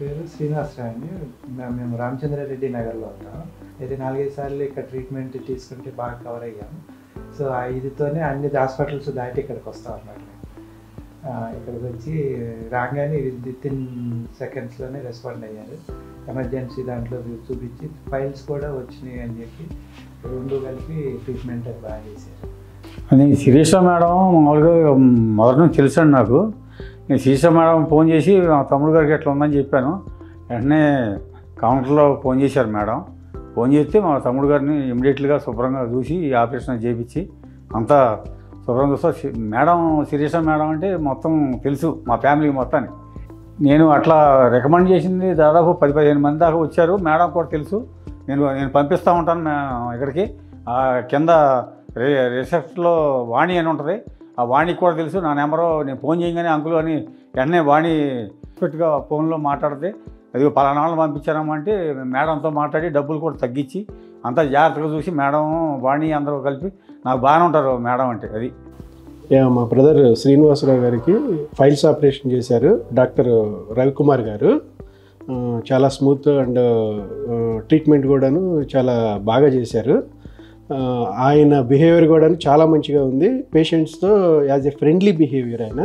పేరు శ్రీనివాసరావు అండి. మేము రామచంద్రారెడ్డి నగర్లో ఉంటాం. అయితే 4-5 సార్లు ఇక్కడ ట్రీట్మెంట్ తీసుకుంటే బాగా కవర్ అయ్యాము. సో ఇదితోనే అన్ని హాస్పిటల్స్ దాటి ఇక్కడికి వస్తాం అన్నమాట. ఇక్కడికి వచ్చి రాగానే వితిన్ సెకండ్స్లోనే రెస్పాండ్ అయ్యారు. ఎమర్జెన్సీ దాంట్లో చూపించి ఫైల్స్ కూడా వచ్చినాయి అని చెప్పి 2 కలిపి ట్రీట్మెంట్ అది బాగా చేశారు. అది శిరీష మేడం మామూలుగా మొదటి నుంచి తెలుసండి నాకు. నేను శిరీష మేడం ఫోన్ చేసి మా తమ్ముడు గారికి ఎట్లా ఉందని చెప్పాను. వెంటనే కౌంటర్లో ఫోన్ చేశారు మేడం. ఫోన్ చేస్తే మా తమ్ముడు గారిని ఇమ్మీడియట్గా శుభ్రంగా చూసి ఆపరేషన్ చేయించి అంతా శుభ్రంగా చూస్తా. మేడం శిరీష మేడం అంటే మొత్తం తెలుసు మా ఫ్యామిలీకి మొత్తానికి. నేను అట్లా రికమెండ్ చేసింది దాదాపు 10-15 మంది దాకా వచ్చారు. మేడం కూడా తెలుసు. నేను పంపిస్తూ ఉంటాను ఇక్కడికి. కింద రిసెప్షన్లో వాణి అని ఉంటుంది. ఆ వాణికి కూడా తెలుసు నా నెంబరు. నేను ఫోన్ చేయగానే అంకులు అని వెంటనే వాణి ఎక్స్పెక్ట్గా ఫోన్లో మాట్లాడితే అది పలానా వాళ్ళని పంపించారమ్మంటే మేడంతో మాట్లాడి డబ్బులు కూడా తగ్గించి అంతా జాగ్రత్తగా చూసి మేడం వాణి అందరూ కలిపి నాకు బాగానే ఉంటారు మేడం అంటే. అది మా బ్రదర్ శ్రీనివాసరావు గారికి ఫైల్స్ ఆపరేషన్ చేశారు డాక్టర్ రవికుమార్ గారు. చాలా స్మూత్ అండ్ ట్రీట్మెంట్ కూడాను చాలా బాగా చేశారు. ఆయన బిహేవియర్ కూడా చాలా మంచిగా ఉంది. పేషెంట్స్తో యాజ్ ఎ ఫ్రెండ్లీ బిహేవియర్ ఆయన.